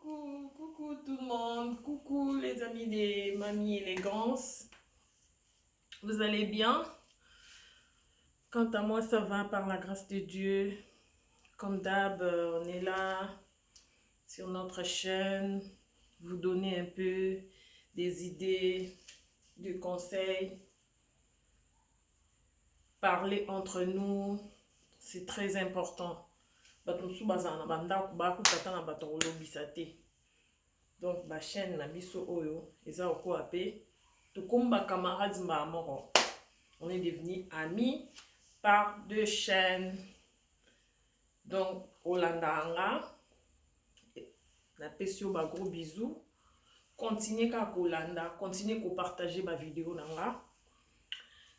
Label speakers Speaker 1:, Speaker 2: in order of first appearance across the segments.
Speaker 1: Coucou tout le monde, coucou les amis des mamies élégance. Vous allez bien? Quant à moi, ça va par la grâce de Dieu. Comme d'hab, on est là sur notre chaîne, vous donner un peu des idées, des conseils. Parler entre nous, c'est très important. Donc ma chaîne na biso oyo eza oko ape to komba camarades mamo. On est devenus amis par deux chaînes. Donc Olandanga na pesio ba gros bisous. Continuez ka kolanda, continuez ko partager ma vidéo nanga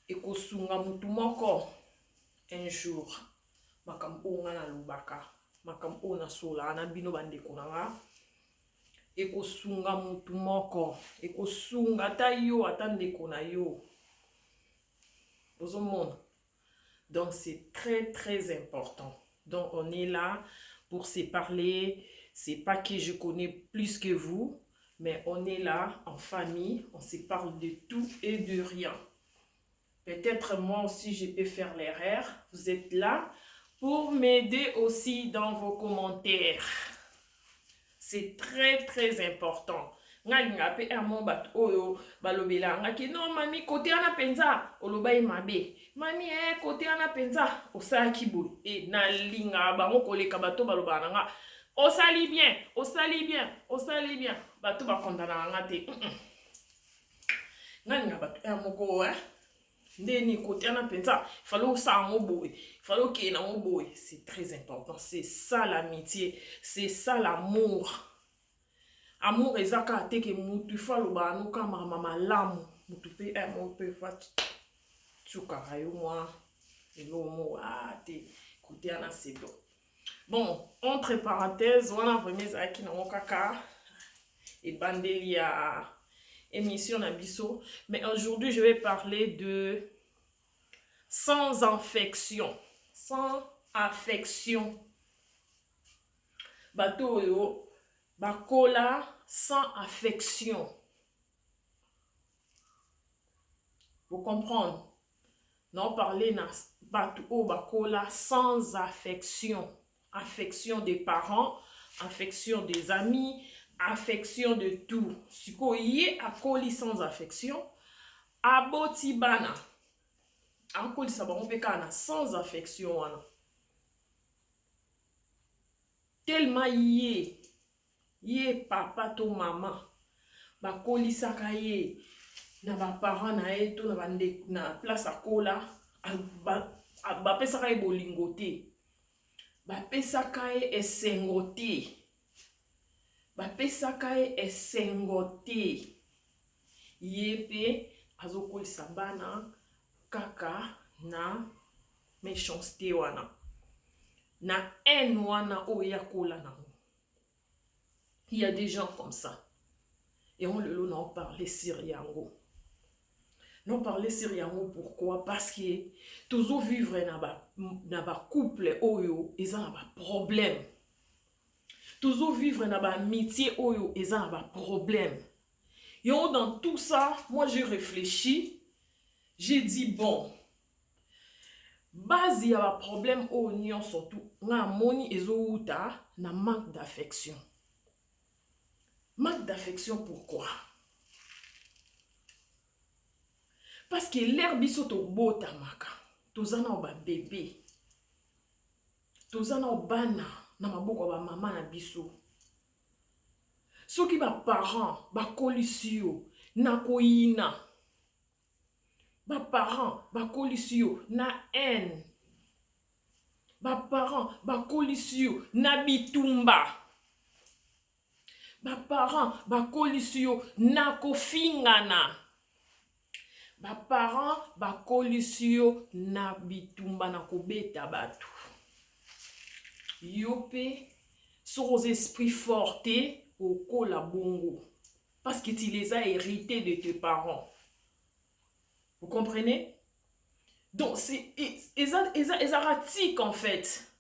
Speaker 1: et ko sunga mutu moko un jour makambo nga na lubaka makambo na sola na bino bande konanga. Ekosunga mutu moko, ekosunga ta yo atandeko na yo. Monde. Donc c'est très important. Donc on est là pour se parler. C'est pas que je connais plus que vous, mais on est là en famille, on se parle de tout et de rien. Peut-être moi aussi je peux faire l'erreur. Vous êtes là pour m'aider aussi dans vos commentaires. C'est très important. Nga pe mon bat oyo balobela nga ki non mami côté ana penza olobai mabe. Mami côté ana penza osala kibo e na linga bango koleka bato balobana nga osali bien, osali bien, osali bien. Bato ba kondana nga te. Nga bat moko ndeni côté ana penza fallait ça mo boy, fallait que na mo boy. C'est très important. C'est ça l'amitié, c'est ça l'amour. Amour ezaka teke mutu faloba no kama mama lamu mutu pe mo pe fat tsuka yo moi elo mo ate côté ana sedo. Bon, entre parenthèses, on a vraiment zaki na kaka et bandeli ya émission na biso, mais aujourd'hui je vais parler de sans affection. Sans affection. Bato yo bakola sans affection. Vous comprenez? Non, parler na bato bakola sans affection. Affection des parents, affection des amis, affection de tout. Si ko yé akoli sans affection, aboti bana. Akoli sabaron pekana sans affection wana. Tellement yé papa to maman bakoli saka ye na ba parents na eto na bande na place akola ba pesaka ye bolingo te, ba pesaka ye esengo te, ba pesaka ye esengo te. Ye pe azokolisa bana kaka na méchanceté wana na haine wana oya kola na. Il y a des gens comme ça. Et on le n'en parlait siriango. Non parler siriango pourquoi? Parce que toujours vivre na ba couple oyo eza na ba problème. Toujours vivre na ba amitié oyo eza na ba problème. Et dans tout ça, moi j'ai réfléchi, j'ai dit bon, base ya ba problème oyo surtout na moni ezouta na manque d'affection. Manque d'affection, pourquoi? Parce que l'air biso to bota maka. Tozana ba bébé. Tozana bana na maboko ba mama na biso. Soki ba parents ba kolisio na koina. Ba parents ba kolisio na haine. Ba parents ba kolisio na bitumba. Ba parents ba kolisio na kofingana. Ba parents ba kolisio na bitumba na kobeta batu. Yope sont aux esprits fortés au kola bongo. Parce que tu les as hérités de tes parents. Vous comprenez? Donc c'est erratique en fait.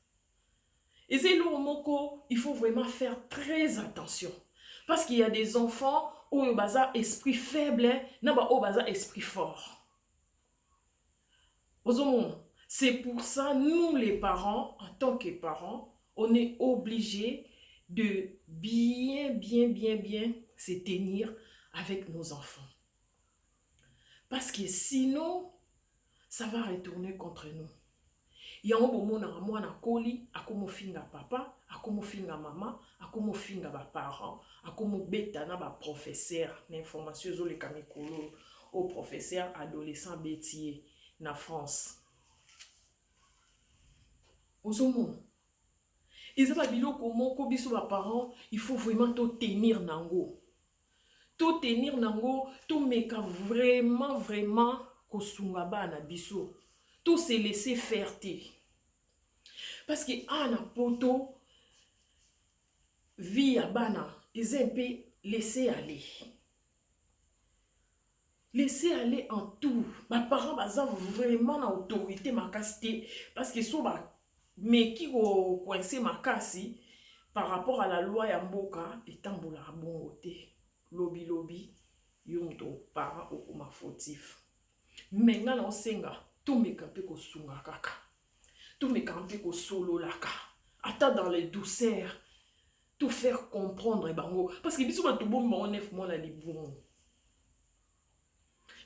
Speaker 1: Et c'est le moko, il faut vraiment faire très attention. Parce qu'il y a des enfants où il y a esprit faible, n'a pas au esprit fort. C'est pour ça, nous les parents, en tant que parents, on est obligés de bien se tenir avec nos enfants. Parce que sinon, ça va retourner contre nous. Il y a un moment où moi na koli, akomo finga papa, akomo finga maman, akomo finga ba parents, akomo beta na ba professeur, l'information zo le kamikolo au professeur adolescent bétier na France. Ozomo. Ils ont biloko moko biso ba parents, il faut vraiment tout tenir nango. Tout tenir nango, tout meka vraiment kosunga bana biso. Tout se laisser faire. Parce que ana poto vie à bana, ils ont un peu laisser aller. Laisser aller en tout. Ma parents baza vraiment en autorité makasité parce que so ba mais qui go coincer makasi par rapport à la loi ya mboka etambola bon côté. Lobby yondo parents au ma fautif. Mais ngana osenga tout me kampe ko sunga kaka. Tout me camper au solo laka. Attends dans les douceurs. Tout faire comprendre bango. Parce que biso bato bomba on 9 mois la liboumo.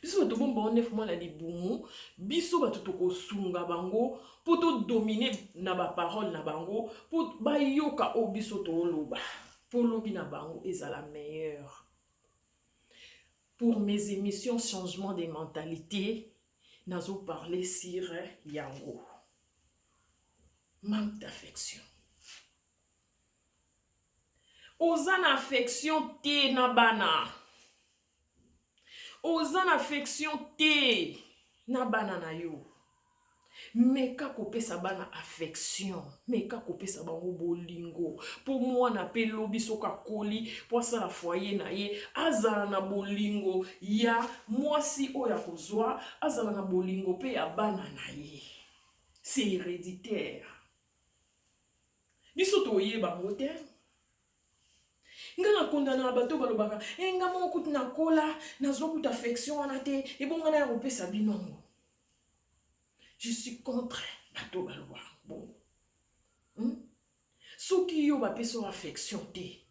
Speaker 1: Biso bato bomba on 9 mois la liboumo. Biso bato toko sunga bango. Pour tout dominer na ba parole na bango. Pour ba yoka o biso to loba. Pour lobi na bango est la meilleure. Pour mes émissions changement des mentalités. Nazo parler sur yango. Manque d'affection. Osan affection te na bana. Osan affection te na bana na yo. Meka kopesa bana affection. Meka kopesa bango bolingo. Pour moi na pe lobi soka koli. Pour ça la foyer na ye. Azala na bolingo. Ya mwasi oya kozwa. Azala na bolingo pe ya bana na ye. C'est héréditaire. Biso to ye bango te. Ngana kondana bato balobaka nga moko na kola nazo kuta affection wana te et bon ngana ya kopesa binongo. Je suis contre bato baloba bon. Soki yo ba peso affection te.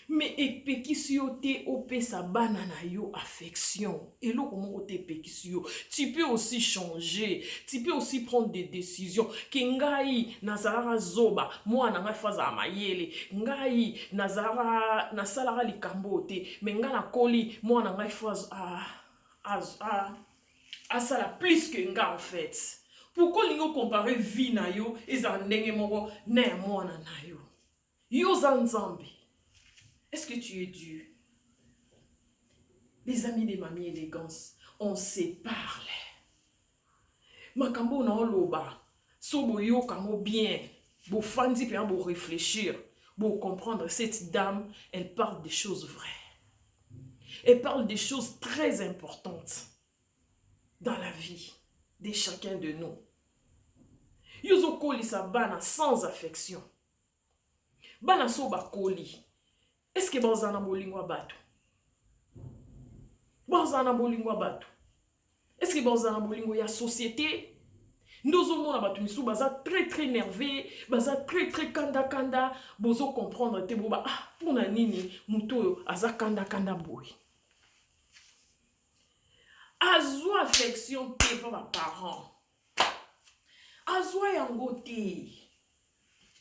Speaker 1: Mais epekisi yo te opesa bana na yo affection. Et lo komo te epekisi yo. Tu peux aussi changer. Tu peux aussi prendre des décisions. Kengai nazara zoba. Moi na ngai faza mayele. Ngai nazara nasalara likambo te. Mais nga na koli moi na ngai faza sala plus que nga en fait. Pourquoi lingo comparer vie na yo eza ndenge moko na moi na yo. Yo zanzambi. Est-ce que tu es Dieu? Les amis de mamie élégance, on se parle. Makambo na oloba, sobo yo kamo bien, bo fandi pe bo réfléchir, bo comprendre cette dame, elle parle des choses vraies. Elle parle des choses très importantes dans la vie de chacun de nous. Yozo koli sa bana sans affection. Bana soba koli. Est-ce que bazana bolingwa bato? Bazana bolingwa bato. Est-ce que bazana bolingwa ya société? Nous on a bato misu baza très nerveux, baza très kanda bozo comprendre te boba pour na nini muto aza kanda boy. Azwa affection te par ma parents. Azwa yango te.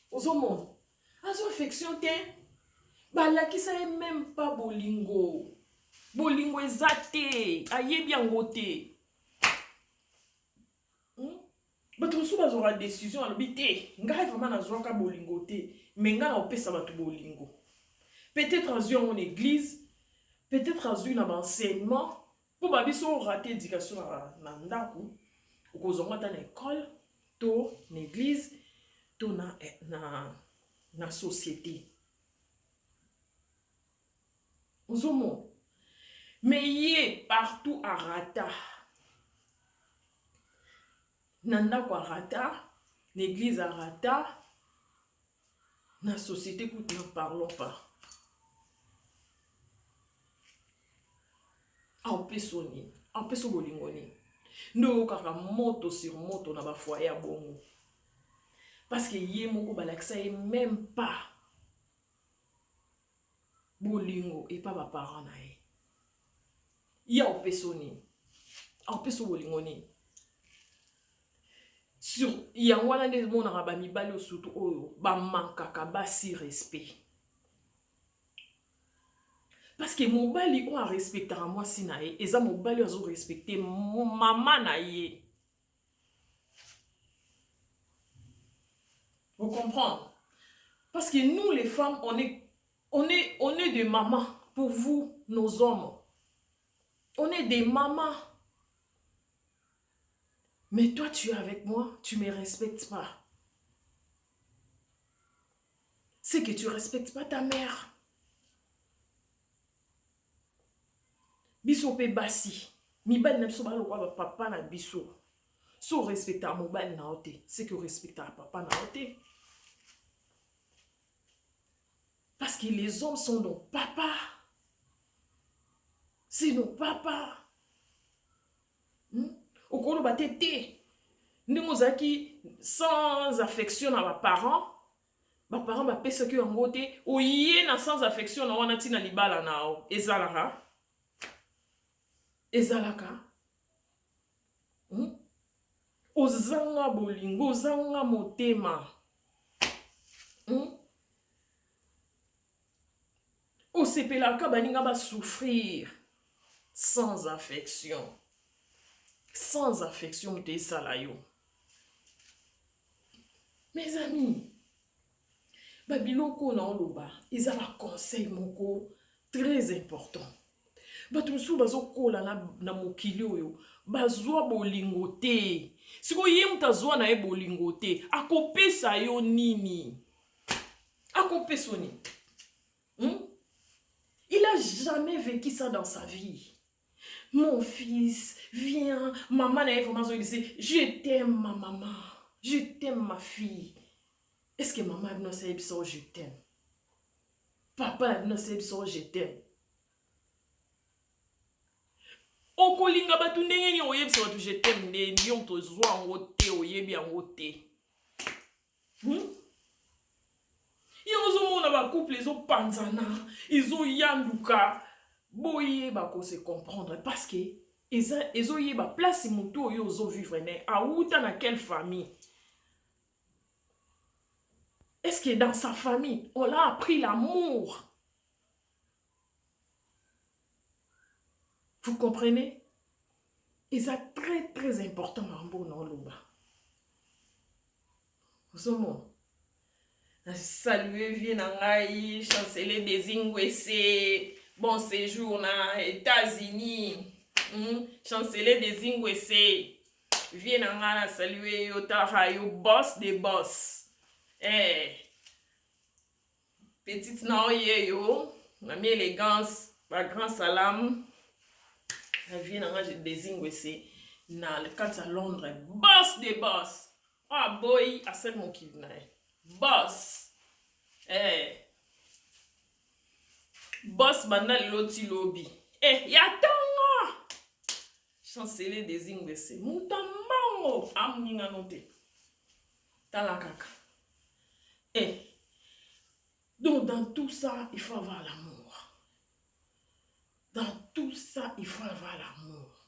Speaker 1: Ozomo. Azwa affection te. Balakisa même pas bolingo. Bolingo ezate. Ayebi yango te. Bato sou bazora décision alobi te. Ngai vraiment nazwa ka bolingo te. Mais nga na opesa bato bolingo. Peut-être azwa en église. Peut-être azwa na enseignement. Pour babiso rater éducation na ndako. Okozonga ta na école. To na église. To na société. Ozomo. Mais yé partout à rata. Nanda kwa rata. L'église à rata. Na société, écoute, n'en parlons pas. Ampesoni, ampeso bolingoni. Nous kaka moto sur moto na ba foyer à bongo. Parce que yé moko balakisa ye même pas bolingo et pas ba parents na ye. Ya opesoni. Ampeso bolingoni. Sur yangwana nde mona ba mibali surtout oyo ba mankaka ba si respect. Parce que mon bali on a respecté à moi si nae et ça mon bali a respecté mon maman nae. Vous comprenez? Parce que nous les femmes on est des mamans pour vous nos hommes. On est des mamans. Mais toi tu es avec moi, tu me respectes pas. C'est que tu respectes pas ta mère. Biso pe basi. Mi bali na biso balo kwa papa na biso. So respecte à mon bali na ote, c'est que respecte à papa na ote. Parce que les hommes sont nos papas. C'est nos papas. Okolo batete. Ndemozaki sans affection à ma parents. Ma parents m'a pèse que en côté. Oye na sans affection na wana tina libala nao. Ezalaka. Ezalaka. Ozanga bolingo, ozanga motema. Osepelaka baninga ba souffrir sans affection. Sans affection te salayo. Mes amis, babiloko na oloba, ils ont un conseil moko très important. Batumsu bazokola na mokili oyo, bazwa bolingo te. Siko ye mutazwa na e bolingo te, akopesa yo nini? Akopesa nini? Il a jamais vécu ça dans sa vie. Mon fils, viens, maman n'a information, il dit, je t'aime ma maman, je t'aime ma fille. Est-ce que maman ne sait pas je t'aime? Papa ne sait pas je t'aime? Okolinga batu ndenge ni oyebisa batu je t'aime ndenge yo tozwa ngo te oyebi yango te. Yozomona ba couple ezo panzana, ezo yanduka, boye ba ko se comprendre parce que ezo yeba place muto yo zo vivre ne auta na quelle famille? Est-ce que dans sa famille on l'a appris l'amour? Vous comprenez? Et c'est très très important en bon loba. Vous saluer Vienangai, chancelier des Ingwese, bon séjour na États-Unis, chancelier des Ingwese, Vienanga saluer Yotara, yo boss des boss. Petite naoye yo, mamie élégance, ma grand salam. Vienanga des Ingwese, na le cadre à Londres, boss des boss. Ah boy, à celle mon qui boss. Boss banda loti lobby. Yatonga. Chancelier des Ingwese. Mutambango. Amninga note. Talakaka. Donc dans tout ça, il faut avoir l'amour. Dans tout ça, il faut avoir l'amour.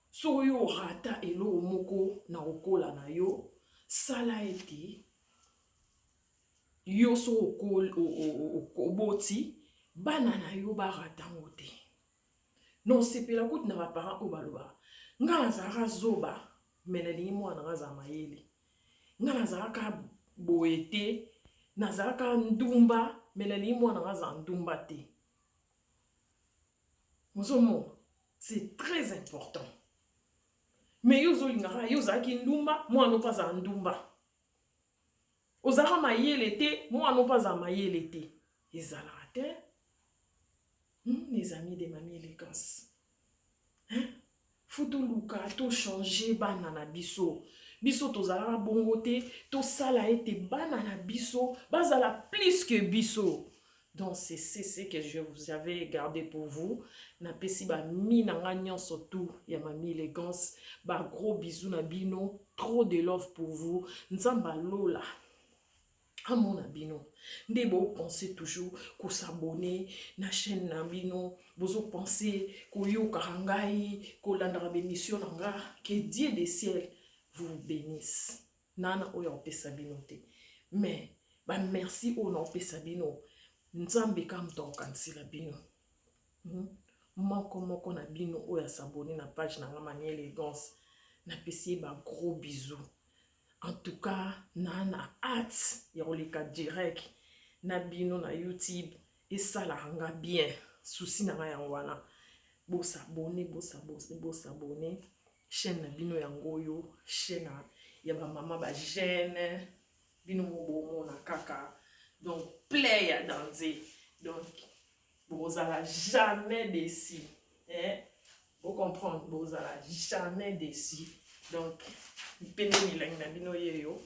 Speaker 1: So yo rata elo moko na okola na yo. Ça l'a été. Yo so okoboti. Banana yo barata mote. Non sepela kout na parents obaloba. Nga nazara zoba. Meneli mo na za mayele. Nga nazara ka boete. Nazara ka ndumba. Meneli mo na za ndumba te. Mozomo, c'est très important. Mais yo zolingara yo zaki ndumba, moi non pas en ndumba. Ozara mayele te, moi non pas en mayele te. Ezalate. Les amis de mamie élégance. Faut tout luka, tout changer banana biso. biso tozala bongo te tosala ete bana na biso bazala plus que biso. Donc c'est ce que je vous avais gardé pour vous. Napesi ba mi na nga nyonso tout ya Mami Élégance, ba gros bisous na bino, trop de love pour vous. Nzamba lola amona bino nde bo penser toujours ko s'abonner na chaîne na bino, bozo penser ko yoka ngai ko landra bémission na nga. Que Dieu des ciels vous bénisse. Nana oyo opesa bino te, mais ba merci o na opesa bino nzambe ka mtokansila bino. Moko na bino oyo s'abonner na page na nga Mami Élégance, na pesi ba gros bisous. En tout cas, nana hâte ya koleka direct na bino na YouTube et ça la ranga bien. Souci na nga wana. Bo s'abonner. Chaîne na bino yango yo, chaîne ya ba mama ba jeune bino mo na kaka. Donc play ya danser. Donc vous allez jamais déçu. Vous comprenez, vous allez jamais déçu. Donc, pene milang na bino yeyo.